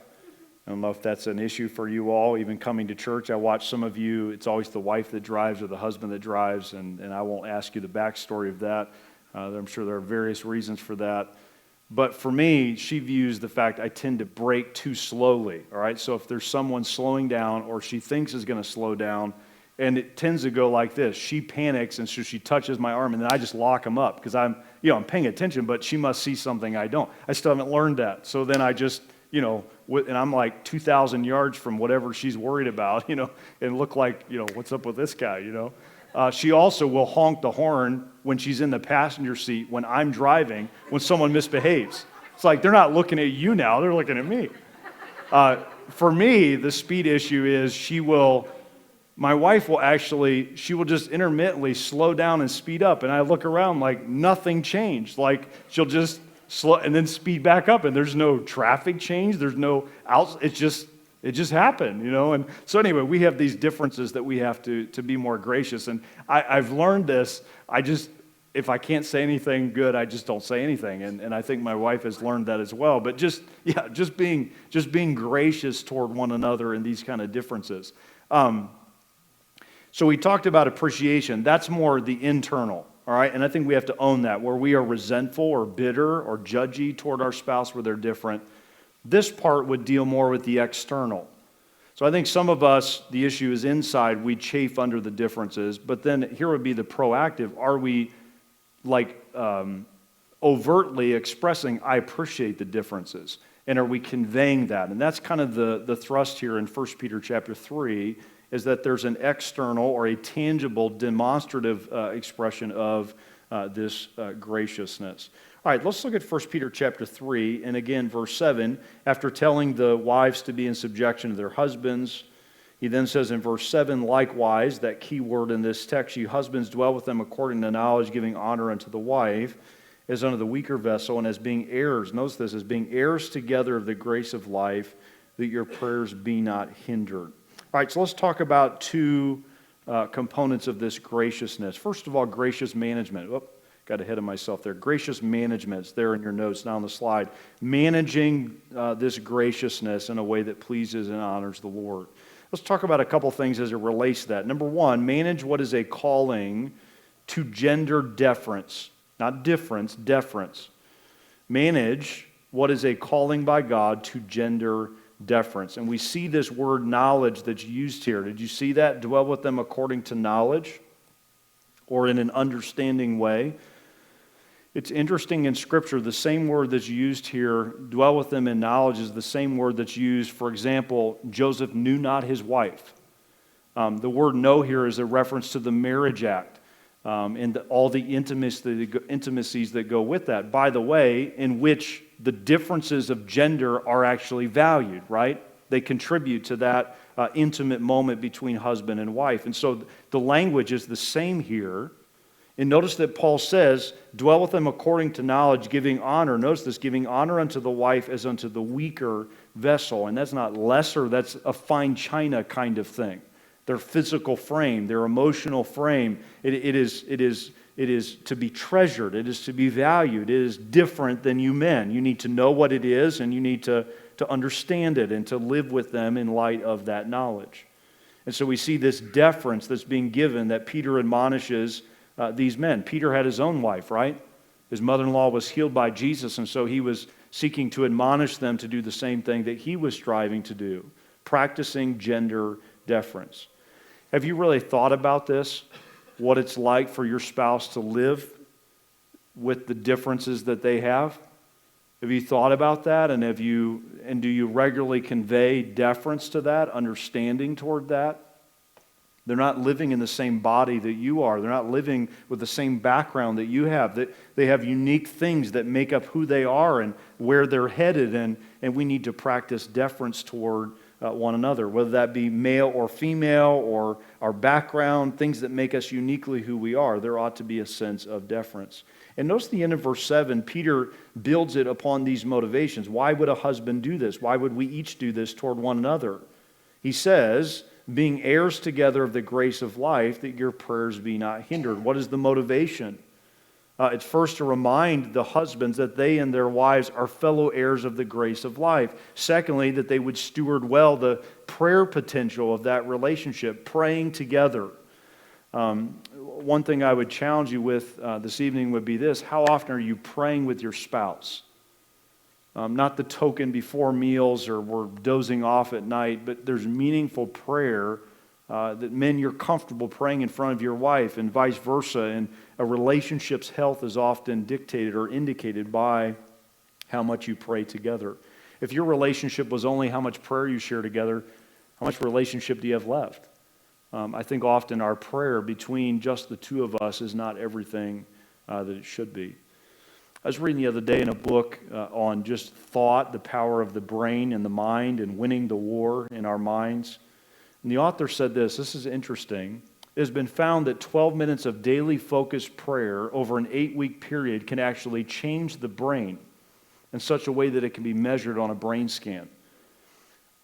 I don't know if that's an issue for you all, even coming to church. I watch some of you, it's always the wife that drives or the husband that drives, and I won't ask you the backstory of that. I'm sure there are various reasons for that. But for me, she views the fact I tend to brake too slowly, all right? So if there's someone slowing down or she thinks is going to slow down, and it tends to go like this. She panics, and so she touches my arm, and then I just lock them up because I'm paying attention, but she must see something I don't. I still haven't learned that. So then I just, and I'm like 2,000 yards from whatever she's worried about, and look like, what's up with this guy, She also will honk the horn when she's in the passenger seat when I'm driving, when someone misbehaves. It's like they're not looking at you now, they're looking at me. For me, the speed issue is my wife she will just intermittently slow down and speed up, and I look around like nothing changed. Like she'll just slow and then speed back up, and there's no traffic change, there's no it just happened, And so anyway, we have these differences that we have to be more gracious, and I've learned this. If I can't say anything good, I just don't say anything, and I think my wife has learned that as well. But just being gracious toward one another in these kind of differences. So we talked about appreciation. That's more the internal, all right? And I think we have to own that, where we are resentful or bitter or judgy toward our spouse where they're different. This part would deal more with the external. So I think some of us, the issue is inside, we chafe under the differences, but then here would be the proactive. Are we overtly expressing, I appreciate the differences? And are we conveying that? And that's kind of the thrust here in 1 Peter chapter 3, is that there's an external or a tangible, demonstrative expression of this graciousness. All right, let's look at 1 Peter chapter 3, and again, verse 7. After telling the wives to be in subjection to their husbands, he then says in verse 7, likewise, that key word in this text, you husbands dwell with them according to knowledge, giving honor unto the wife, as unto the weaker vessel, and as being heirs, notice this, as being heirs together of the grace of life, that your prayers be not hindered. All right, so let's talk about two components of this graciousness. First of all, gracious management. Got ahead of myself there. Gracious management. It's there in your notes, now on the slide. Managing this graciousness in a way that pleases and honors the Lord. Let's talk about a couple things as it relates to that. Number one, manage what is a calling to gender deference. Not difference, deference. Manage what is a calling by God to gender deference. And we see this word knowledge that's used here. Did you see that? Dwell with them according to knowledge or in an understanding way. It's interesting in Scripture, the same word that's used here, dwell with them in knowledge, is the same word that's used. For example, Joseph knew not his wife. The word know here is a reference to the marriage act and all the intimacies that go with that. By the way, in which the differences of gender are actually valued, right? They contribute to that intimate moment between husband and wife. And so the language is the same here. And notice that Paul says, dwell with them according to knowledge, giving honor. Notice this, giving honor unto the wife as unto the weaker vessel. And that's not lesser, that's a fine china kind of thing. Their physical frame, their emotional frame, it is to be treasured. It is to be valued. It is different than you men. You need to know what it is, and you need to understand it and to live with them in light of that knowledge. And so we see this deference that's being given that Peter admonishes these men. Peter had his own wife, right? His mother-in-law was healed by Jesus, and so he was seeking to admonish them to do the same thing that he was striving to do, practicing gender deference. Have you really thought about this? What it's like for your spouse to live with the differences that they have? Have you thought about that? And do you regularly convey deference to that, understanding toward that? They're not living in the same body that you are. They're not living with the same background that you have. They have unique things that make up who they are and where they're headed, and we need to practice deference toward one another, whether that be male or female or our background, things that make us uniquely who we are. There ought to be a sense of deference. And notice the end of verse 7, Peter builds it upon these motivations. Why would a husband do this? Why would we each do this toward one another? He says, being heirs together of the grace of life, that your prayers be not hindered. What is the motivation? It's first to remind the husbands that they and their wives are fellow heirs of the grace of life. Secondly, that they would steward well the prayer potential of that relationship, praying together. One thing I would challenge you with this evening would be this: how often are you praying with your spouse? Not the token before meals or we're dozing off at night, but there's meaningful prayer that men, you're comfortable praying in front of your wife and vice versa. And a relationship's health is often dictated or indicated by how much you pray together. If your relationship was only how much prayer you share together, how much relationship do you have left? I think often our prayer between just the two of us is not everything that it should be. I was reading the other day in a book on just thought, the power of the brain and the mind, and winning the war in our minds. And the author said this is interesting. It has been found that 12 minutes of daily focused prayer over an 8-week period can actually change the brain in such a way that it can be measured on a brain scan.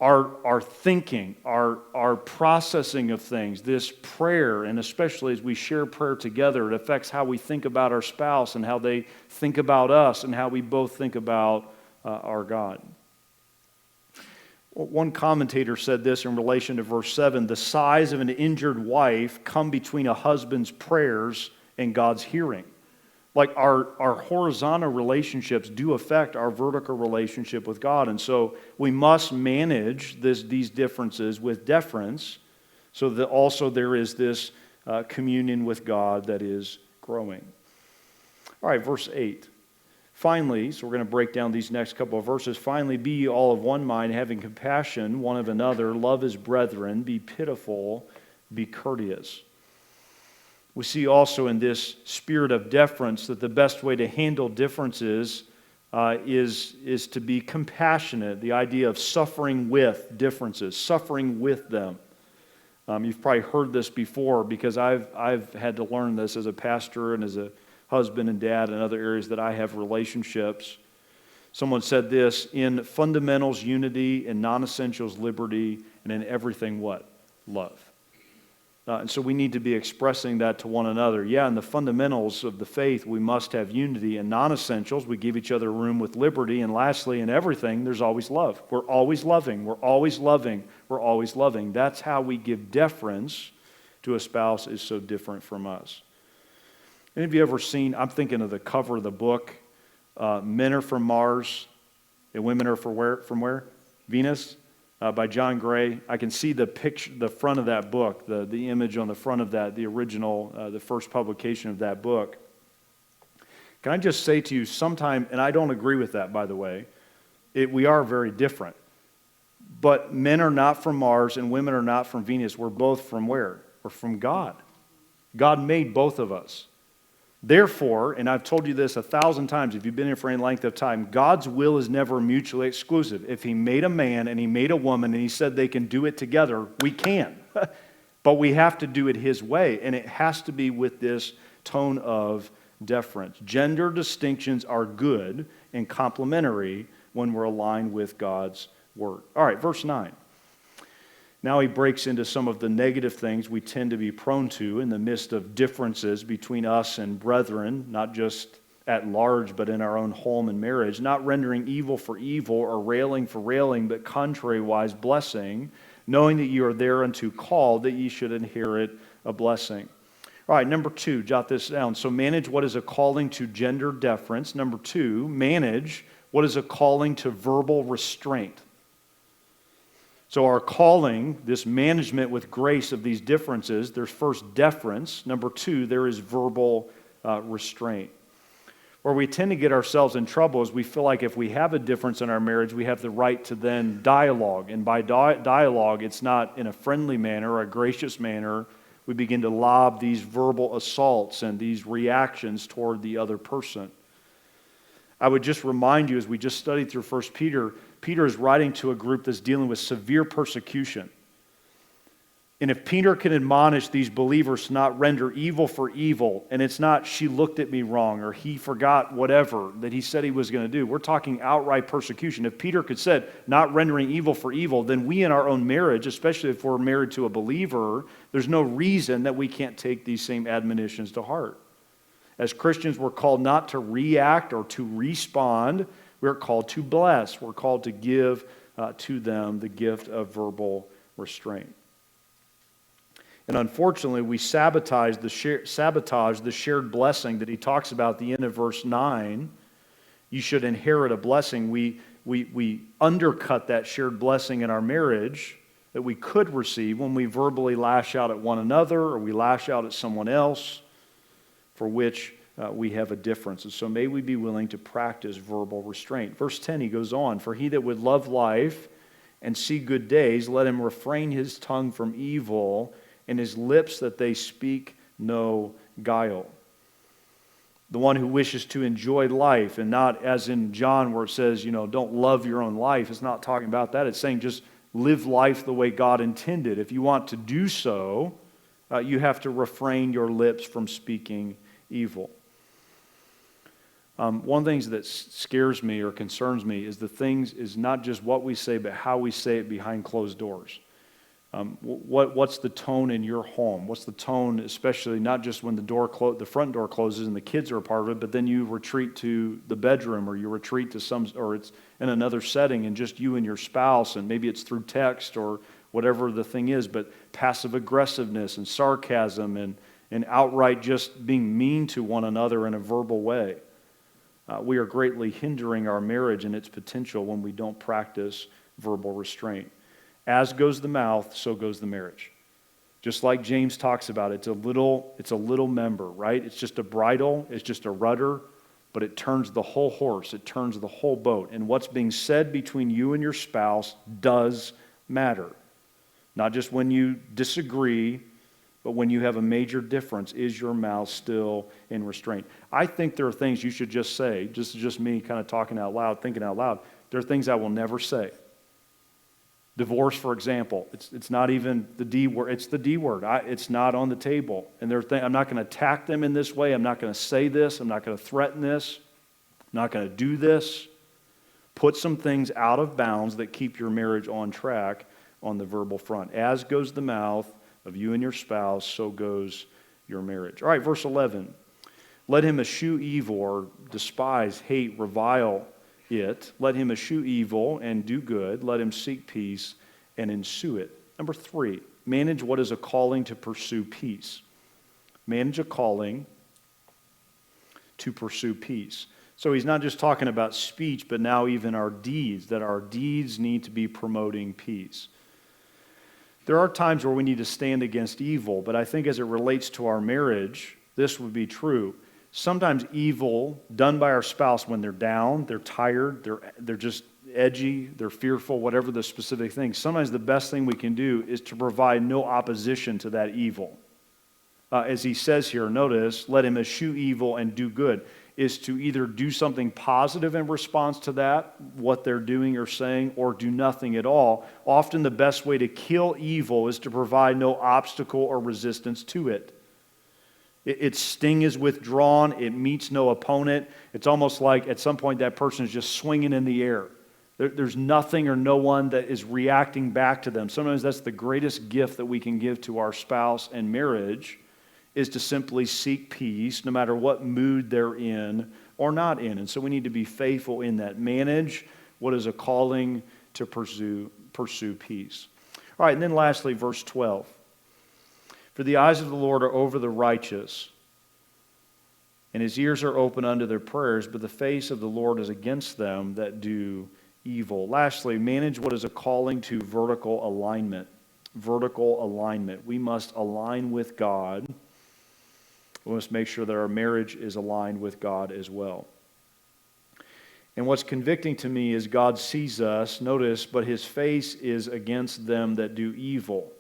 Our thinking, our processing of things, this prayer, and especially as we share prayer together, it affects how we think about our spouse and how they think about us and how we both think about our God. One commentator said this in relation to verse 7, the sighs of an injured wife come between a husband's prayers and God's hearing. Like our horizontal relationships do affect our vertical relationship with God. And so we must manage these differences with deference so that also there is this communion with God that is growing. All right, verse 8. Finally, so we're going to break down these next couple of verses. Finally, be ye all of one mind, having compassion one of another, love as brethren, be pitiful, be courteous. We see also in this spirit of deference that the best way to handle differences is to be compassionate, the idea of suffering with differences, suffering with them. You've probably heard this before because I've had to learn this as a pastor and as a husband and dad and other areas that I have relationships. Someone said this, in fundamentals, unity, in non-essentials, liberty, and in everything, what? Love. And so we need to be expressing that to one another. Yeah, in the fundamentals of the faith, we must have unity. In non-essentials, we give each other room with liberty. And lastly, in everything, there's always love. We're always loving. We're always loving. We're always loving. That's how we give deference to a spouse is so different from us. Any of you ever seen, I'm thinking of the cover of the book, Men Are From Mars and Women Are from where? Venus, by John Gray. I can see the picture, the front of that book, the image on the front of that, the original, the first publication of that book. Can I just say to you sometime, and I don't agree with that, by the way, we are very different. But men are not from Mars and women are not from Venus. We're both from where? We're from God. God made both of us. Therefore, and I've told you this 1,000 times if you've been here for any length of time, God's will is never mutually exclusive. If He made a man and He made a woman and He said they can do it together, we can. But we have to do it His way, and it has to be with this tone of deference. Gender distinctions are good and complementary when we're aligned with God's Word. All right, verse 9. Now he breaks into some of the negative things we tend to be prone to in the midst of differences between us and brethren, not just at large, but in our own home and marriage, not rendering evil for evil or railing for railing, but contrariwise blessing, knowing that you are thereunto called, that ye should inherit a blessing. All right, number 2, jot this down. So manage what is a calling to gender deference. Number 2, manage what is a calling to verbal restraint. So our calling, this management with grace of these differences, there's first deference. Number 2, there is verbal restraint. Where we tend to get ourselves in trouble is we feel like if we have a difference in our marriage, we have the right to then dialogue. And by dialogue, it's not in a friendly manner or a gracious manner. We begin to lob these verbal assaults and these reactions toward the other person. I would just remind you, as we just studied through 1 Peter, Peter is writing to a group that's dealing with severe persecution. And if Peter can admonish these believers to not render evil for evil, and it's not she looked at me wrong or he forgot whatever that he said he was going to do, we're talking outright persecution. If Peter could said not rendering evil for evil, then we in our own marriage, especially if we're married to a believer, there's no reason that we can't take these same admonitions to heart. As Christians, we're called not to react or to respond. We're called to bless. We're called to give to them the gift of verbal restraint. And unfortunately, we sabotage the shared blessing that he talks about at the end of verse 9. You should inherit a blessing. We undercut that shared blessing in our marriage that we could receive when we verbally lash out at one another or we lash out at someone else for which we have a difference. And so may we be willing to practice verbal restraint. Verse 10, he goes on, for he that would love life and see good days, let him refrain his tongue from evil and his lips that they speak no guile. The one who wishes to enjoy life, and not as in John where it says, don't love your own life. It's not talking about that. It's saying just live life the way God intended. If you want to do so, you have to refrain your lips from speaking evil. One of the things that scares me or concerns me is not just what we say, but how we say it behind closed doors. What's the tone in your home? What's the tone, especially not just when the front door closes and the kids are a part of it, but then you retreat to the bedroom or you retreat to or it's in another setting and just you and your spouse, and maybe it's through text or whatever the thing is, but passive aggressiveness and sarcasm and outright just being mean to one another in a verbal way. We are greatly hindering our marriage and its potential when we don't practice verbal restraint. As goes the mouth, so goes the marriage. Just like James talks about, it's a little member, right? It's just a bridle, it's just a rudder, but it turns the whole horse, it turns the whole boat. And what's being said between you and your spouse does matter. Not just when you disagree, but when you have a major difference, is your mouth still in restraint? I think there are things you should just say, just me kind of talking out loud, thinking out loud. There are things I will never say. Divorce, for example, it's not even the D word, it's the D word. It's not on the table. And I'm not going to attack them in this way. I'm not going to say this. I'm not going to threaten this. I'm not going to do this. Put some things out of bounds that keep your marriage on track on the verbal front. As goes the mouth of you and your spouse, so goes your marriage. All right, verse 11. Let him eschew evil or despise, hate, revile it. Let him eschew evil and do good. Let him seek peace and ensue it. Number 3, manage what is a calling to pursue peace. Manage a calling to pursue peace. So he's not just talking about speech, but now even our deeds, that our deeds need to be promoting peace. There are times where we need to stand against evil, but I think as it relates to our marriage, this would be true. sometimes evil done by our spouse when they're down, they're tired, they're just edgy, they're fearful, whatever the specific thing, sometimes the best thing we can do is to provide no opposition to that evil. As he says here, notice, let him eschew evil and do good, is to either do something positive in response to that, what they're doing or saying, or do nothing at all. Often the best way to kill evil is to provide no obstacle or resistance to it. Its sting is withdrawn. It meets no opponent. It's almost like at some point that person is just swinging in the air. There's nothing or no one that is reacting back to them. Sometimes that's the greatest gift that we can give to our spouse in marriage, is to simply seek peace no matter what mood they're in or not in. And so we need to be faithful in that. Manage what is a calling to pursue peace. All right, and then lastly, verse 12. For the eyes of the Lord are over the righteous, and his ears are open unto their prayers, but the face of the Lord is against them that do evil. Lastly, manage what is a calling to vertical alignment. Vertical alignment. We must align with God. We must make sure that our marriage is aligned with God as well. And what's convicting to me is God sees us, notice, but his face is against them that do evil.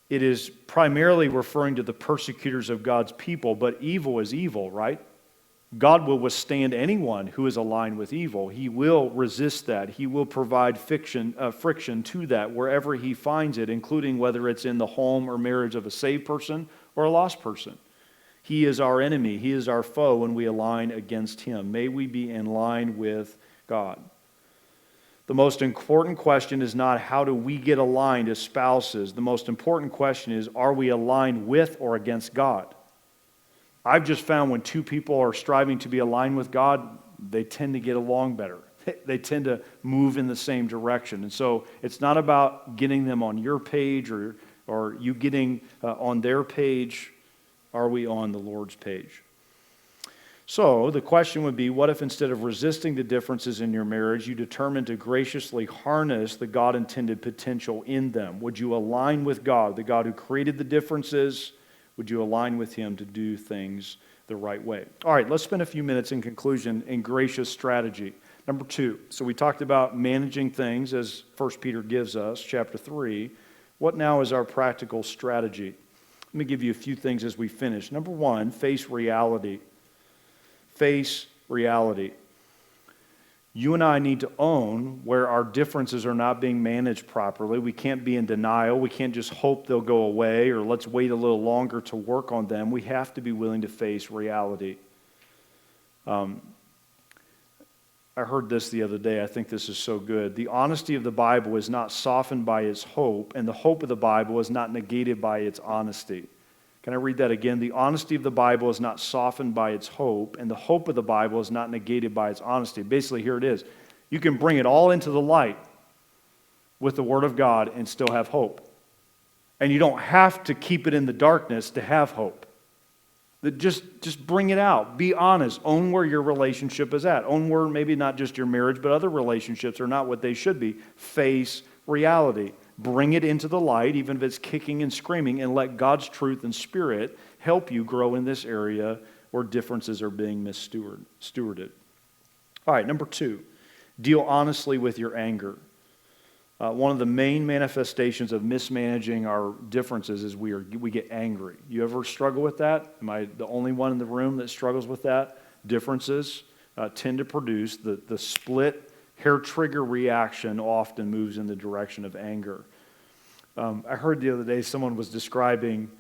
It is primarily referring to the persecutors of God's people, but evil is evil, right? God will withstand anyone who is aligned with evil. He will resist that. He will provide friction to that wherever he finds it, including whether it's in the home or marriage of a saved person or a lost person. He is our enemy. He is our foe when we align against him. May we be in line with God. The most important question is not how do we get aligned as spouses. The most important question is, are we aligned with or against God? I've just found when two people are striving to be aligned with God, they tend to get along better. They tend to move in the same direction. And so it's not about getting them on your page or you getting on their page. Are we on the Lord's page? So the question would be, what if instead of resisting the differences in your marriage, you determined to graciously harness the God-intended potential in them? Would you align with God, the God who created the differences? Would you align with him to do things the right way? All right, let's spend a few minutes in conclusion in gracious strategy. Number 2, so we talked about managing things as 1 Peter gives us, chapter 3. What now is our practical strategy? Let me give you a few things as we finish. Number 1, face reality. Face reality. You and I need to own where our differences are not being managed properly. We can't be in denial. We can't just hope they'll go away or let's wait a little longer to work on them. We have to be willing to face reality. I heard this the other day. I think this is so good. The honesty of the Bible is not softened by its hope, and the hope of the Bible is not negated by its honesty. Can I read that again? The honesty of the Bible is not softened by its hope, and the hope of the Bible is not negated by its honesty. Basically, here it is. You can bring it all into the light with the Word of God and still have hope. And you don't have to keep it in the darkness to have hope. Just bring it out. Be honest. Own where your relationship is at. Own where maybe not just your marriage, but other relationships are not what they should be. Face reality. Bring it into the light, even if it's kicking and screaming, and let God's truth and spirit help you grow in this area where differences are being misstewarded. All right, number 2, deal honestly with your anger. One of the main manifestations of mismanaging our differences is we get angry. You ever struggle with that? Am I the only one in the room that struggles with that? Differences tend to produce the split hair trigger reaction often moves in the direction of anger. I heard the other day someone was describing,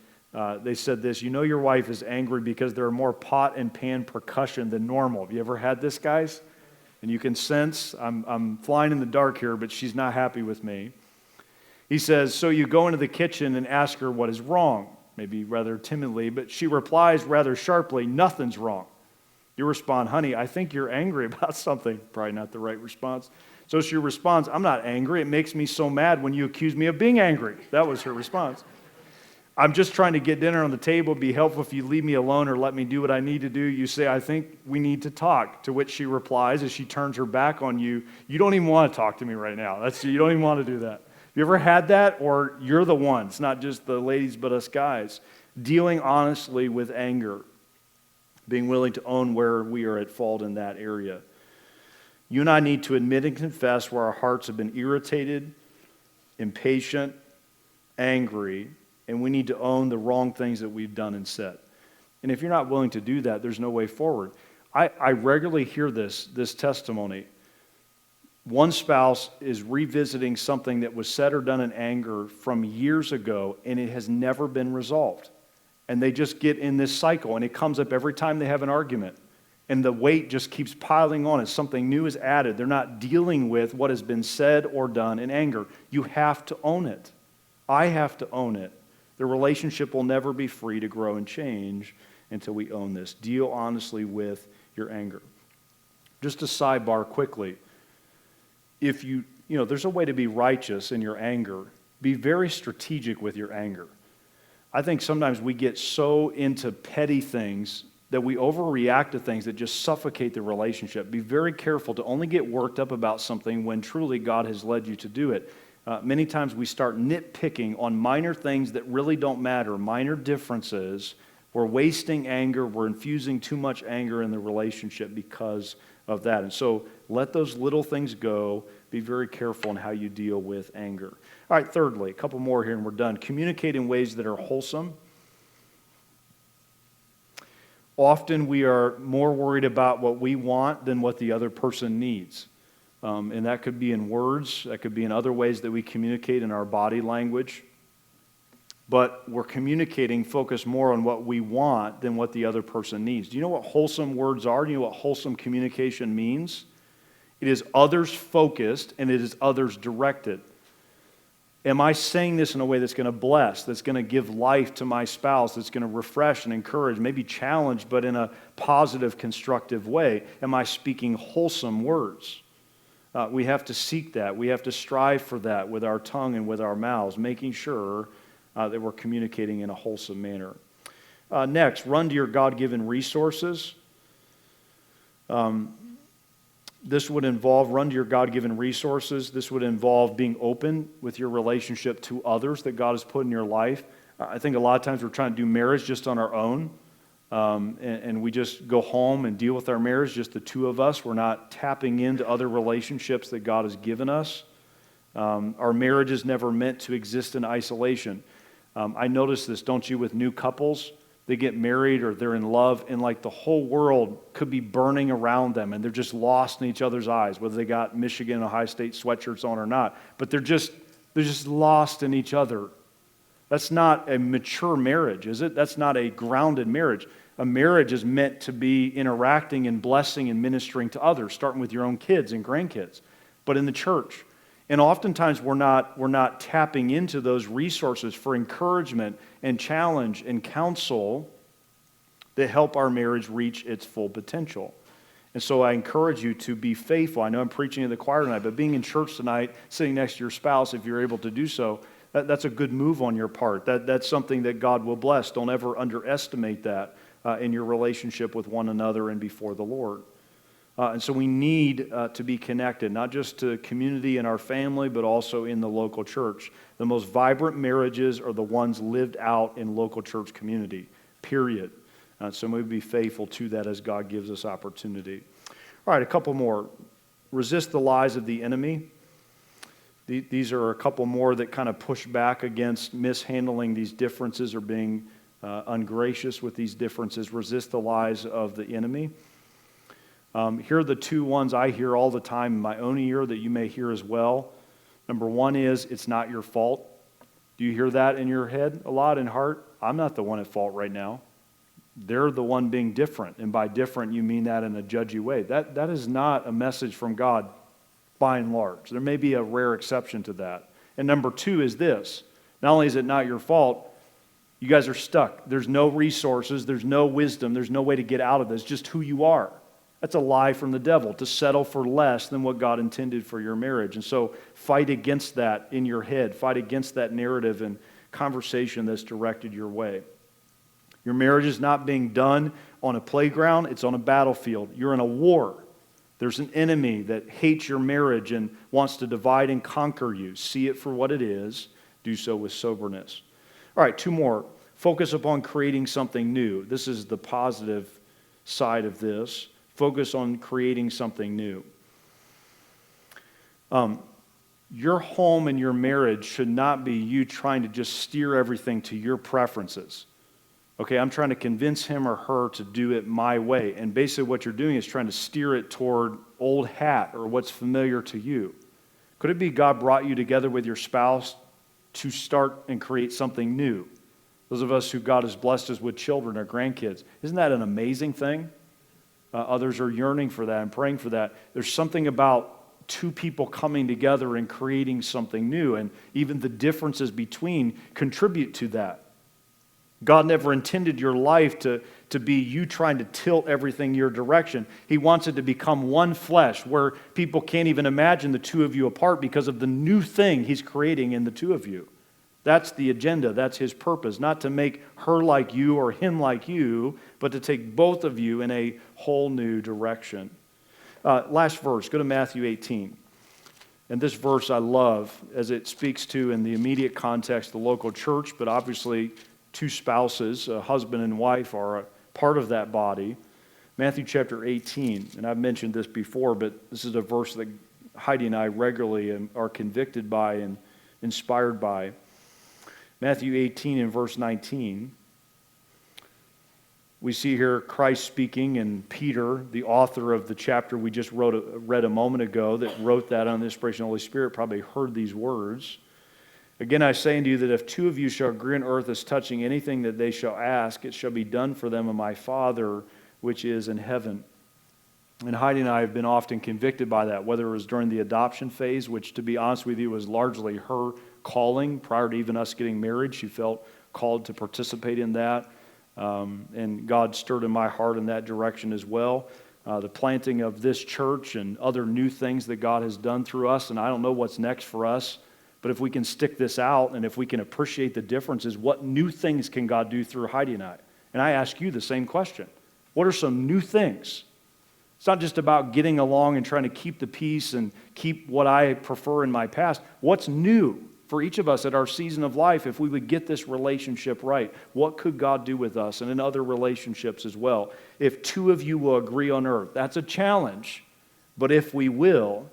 they said this, you know your wife is angry because there are more pot and pan percussion than normal. Have you ever had this, guys? And you can sense, I'm flying in the dark here, but she's not happy with me. He says, so you go into the kitchen and ask her what is wrong, maybe rather timidly, but she replies rather sharply, nothing's wrong. You respond, honey, I think you're angry about something. Probably not the right response. So she responds, I'm not angry. It makes me so mad when you accuse me of being angry. That was her response. I'm just trying to get dinner on the table. It'd be helpful if you leave me alone or let me do what I need to do. You say, I think we need to talk. To which she replies as she turns her back on you, you don't even want to talk to me right now. You don't even want to do that. Have you ever had that? Or you're the one. It's not just the ladies but us guys. Dealing honestly with anger, being willing to own where we are at fault in that area. You and I need to admit and confess where our hearts have been irritated, impatient, angry, and we need to own the wrong things that we've done and said. And if you're not willing to do that, there's no way forward. I regularly hear this testimony. One spouse is revisiting something that was said or done in anger from years ago, and it has never been resolved. And they just get in this cycle, and it comes up every time they have an argument. And the weight just keeps piling on as something new is added. They're not dealing with what has been said or done in anger. You have to own it. I have to own it. The relationship will never be free to grow and change until we own this. Deal honestly with your anger. Just a sidebar quickly. If there's a way to be righteous in your anger. Be very strategic with your anger. I think sometimes we get so into petty things that we overreact to things that just suffocate the relationship. Be very careful to only get worked up about something when truly God has led you to do it. Many times we start nitpicking on minor things that really don't matter, minor differences. We're wasting anger. We're infusing too much anger in the relationship because of that. And so let those little things go. Be very careful in how you deal with anger. All right, thirdly, a couple more here and we're done. Communicate in ways that are wholesome. Often we are more worried about what we want than what the other person needs. And that could be in words. That could be in other ways that we communicate in our body language. But we're communicating focus more on what we want than what the other person needs. Do you know what wholesome words are? Do you know what wholesome communication means? It is others focused and it is others directed. Am I saying this in a way that's going to bless, that's going to give life to my spouse, that's going to refresh and encourage, maybe challenge, but in a positive, constructive way? Am I speaking wholesome words? We have to seek that. We have to strive for that with our tongue and with our mouths, making sure that we're communicating in a wholesome manner. Next, run to your God-given resources. This would involve run to your God-given resources. This would involve being open with your relationship to others that God has put in your life. I think a lot of times we're trying to do marriage just on our own, and we just go home and deal with our marriage, just the two of us. We're not tapping into other relationships that God has given us. Our marriage is never meant to exist in isolation. I notice this, don't you, with new couples? They get married or they're in love, and like the whole world could be burning around them, and they're just lost in each other's eyes, whether they got Michigan and Ohio State sweatshirts on or not. But they're just lost in each other. That's not a mature marriage, is it? That's not a grounded marriage. A marriage is meant to be interacting and blessing and ministering to others, starting with your own kids and grandkids, but in the church. And oftentimes we're not tapping into those resources for encouragement and challenge and counsel that help our marriage reach its full potential. And so I encourage you to be faithful. I know I'm preaching to the choir tonight, but being in church tonight, sitting next to your spouse, if you're able to do so, that's a good move on your part. That's something that God will bless. Don't ever underestimate that in your relationship with one another and before the Lord. And so we need to be connected, not just to community and our family, but also in the local church. The most vibrant marriages are the ones lived out in local church community, period. So we be faithful to that as God gives us opportunity. All right, a couple more. Resist the lies of the enemy. These are a couple more that kind of push back against mishandling these differences or being ungracious with these differences. Resist the lies of the enemy. Here are the two ones I hear all the time in my own ear that you may hear as well. Number one is, it's not your fault. Do you hear that in your head a lot in heart? I'm not the one at fault right now. They're the one being different. And by different, you mean that in a judgy way. That is not a message from God by and large. There may be a rare exception to that. And number two is this. Not only is it not your fault, you guys are stuck. There's no resources. There's no wisdom. There's no way to get out of this. Just who you are. That's a lie from the devil, to settle for less than what God intended for your marriage. And so fight against that in your head. Fight against that narrative and conversation that's directed your way. Your marriage is not being done on a playground. It's on a battlefield. You're in a war. There's an enemy that hates your marriage and wants to divide and conquer you. See it for what it is. Do so with soberness. All right, two more. Focus upon creating something new. This is the positive side of this. Focus on creating something new. Your home and your marriage should not be you trying to just steer everything to your preferences. Okay, I'm trying to convince him or her to do it my way. And basically what you're doing is trying to steer it toward old hat or what's familiar to you. Could it be God brought you together with your spouse to start and create something new? Those of us who God has blessed us with children or grandkids, isn't that an amazing thing? Others are yearning for that and praying for that. There's something about two people coming together and creating something new, and even the differences between contribute to that. God never intended your life to be you trying to tilt everything your direction. He wants it to become one flesh where people can't even imagine the two of you apart because of the new thing He's creating in the two of you. That's the agenda. That's His purpose. Not to make her like you or him like you, but to take both of you in a whole new direction. Last verse, go to Matthew 18. And this verse I love as it speaks to, in the immediate context, the local church, but obviously two spouses, a husband and wife, are a part of that body. Matthew chapter 18, and I've mentioned this before, but this is a verse that Heidi and I regularly are convicted by and inspired by. Matthew 18 and verse 19. We see here Christ speaking, and Peter, the author of the chapter we just read a moment ago, that wrote that on the inspiration of the Holy Spirit, probably heard these words. Again, I say unto you that if two of you shall agree on earth as touching anything that they shall ask, it shall be done for them of my Father which is in heaven. And Heidi and I have been often convicted by that, whether it was during the adoption phase, which, to be honest with you, was largely her calling. Prior to even us getting married, she felt called to participate in that. And God stirred in my heart in that direction as well. The planting of this church and other new things that God has done through us, and I don't know what's next for us. But if we can stick this out and if we can appreciate the differences, what new things can God do through Heidi and I? And I ask you the same question. What are some new things? It's not just about getting along and trying to keep the peace and keep what I prefer in my past. What's new for each of us at our season of life if we would get this relationship right? What could God do with us and in other relationships as well? If two of you will agree on earth, that's a challenge. But if we will,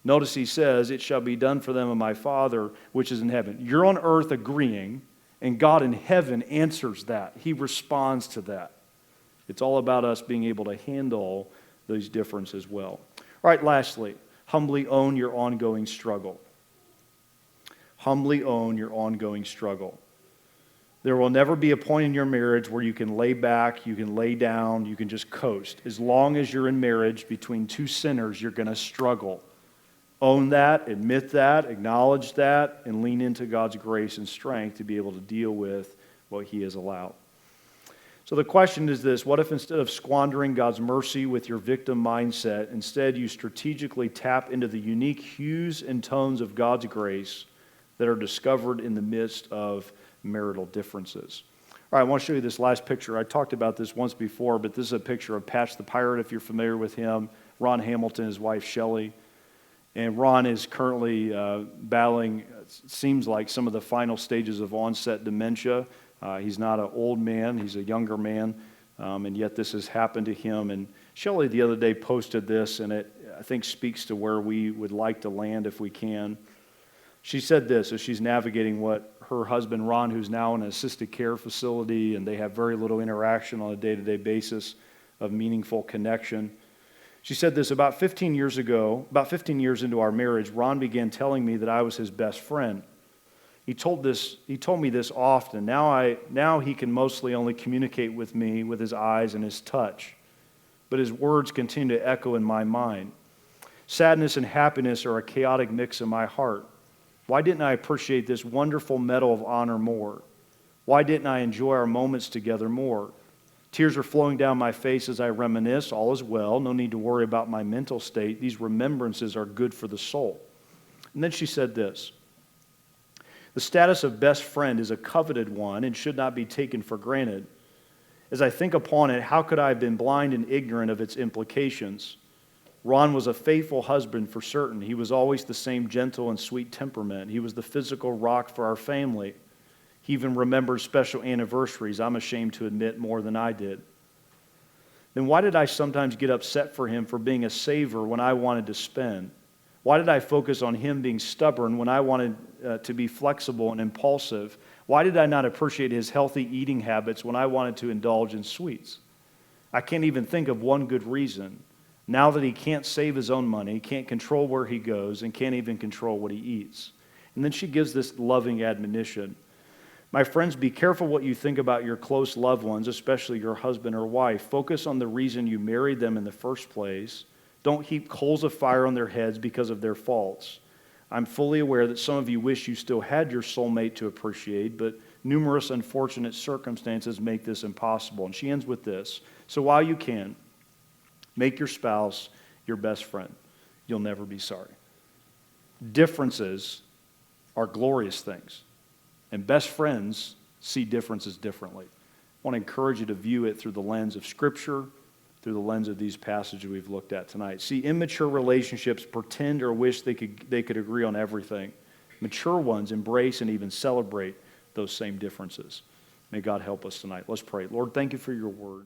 notice He says, it shall be done for them of my Father which is in heaven. You're on earth agreeing, and God in heaven answers that. He responds to that. It's all about us being able to handle those differences well. All right, lastly, humbly own your ongoing struggle. Humbly own your ongoing struggle. There will never be a point in your marriage where you can lay back, you can lay down, you can just coast. As long as you're in marriage between two sinners, you're going to struggle. Own that, admit that, acknowledge that, and lean into God's grace and strength to be able to deal with what He has allowed. So the question is this: what if instead of squandering God's mercy with your victim mindset, instead you strategically tap into the unique hues and tones of God's grace that are discovered in the midst of marital differences? All right, I want to show you this last picture. I talked about this once before, but this is a picture of Patch the Pirate, if you're familiar with him, Ron Hamilton, his wife Shelley. And Ron is currently battling, seems like, some of the final stages of onset dementia. He's not an old man, he's a younger man, and yet this has happened to him. And Shelley the other day posted this, and it, I think, speaks to where we would like to land if we can. She said this as she's navigating what her husband, Ron, who's now in an assisted care facility, and they have very little interaction on a day-to-day basis of meaningful connection. She said this: about 15 years ago, about 15 years into our marriage, Ron began telling me that I was his best friend. He told me this often. Now he can mostly only communicate with me with his eyes and his touch. But his words continue to echo in my mind. Sadness and happiness are a chaotic mix in my heart. Why didn't I appreciate this wonderful medal of honor more? Why didn't I enjoy our moments together more? Tears are flowing down my face as I reminisce. All is well. No need to worry about my mental state. These remembrances are good for the soul. And then she said this: the status of best friend is a coveted one and should not be taken for granted. As I think upon it, how could I have been blind and ignorant of its implications? Ron was a faithful husband for certain. He was always the same gentle and sweet temperament. He was the physical rock for our family. He even remembers special anniversaries I'm ashamed to admit more than I did. Then why did I sometimes get upset for him for being a saver when I wanted to spend? Why did I focus on him being stubborn when I wanted to be flexible and impulsive? Why did I not appreciate his healthy eating habits when I wanted to indulge in sweets? I can't even think of one good reason. Now that he can't save his own money, can't control where he goes, and can't even control what he eats. And then she gives this loving admonition. My friends, be careful what you think about your close loved ones, especially your husband or wife. Focus on the reason you married them in the first place. Don't heap coals of fire on their heads because of their faults. I'm fully aware that some of you wish you still had your soulmate to appreciate, but numerous unfortunate circumstances make this impossible. And she ends with this. So while you can, make your spouse your best friend. You'll never be sorry. Differences are glorious things. And best friends see differences differently. I want to encourage you to view it through the lens of Scripture, through the lens of these passages we've looked at tonight. See, immature relationships pretend or wish they could agree on everything. Mature ones embrace and even celebrate those same differences. May God help us tonight. Let's pray. Lord, thank you for your word.